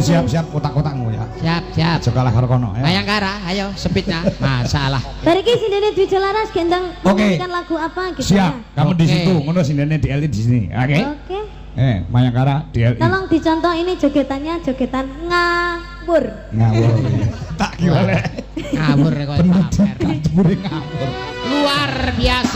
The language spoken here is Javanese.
siap kotak-kotakmu ya. Siap. Aja kalah karo kono ya. Bayangkara, ayo speednya. Masalah. Bariki sindene Dwi Jalaras gendang menyanyikan lagu apa gitu ya. Siap, kamu di situ, ngono sindene di Eli di sini. Oke. Oke. Mayangkara di Eli. Tolong dicontoh ini jogetannya jogetan ngawur. Ngawur. Tak kira lek. Ngawur kok pamer. Jebule ngawur. Luar biasa.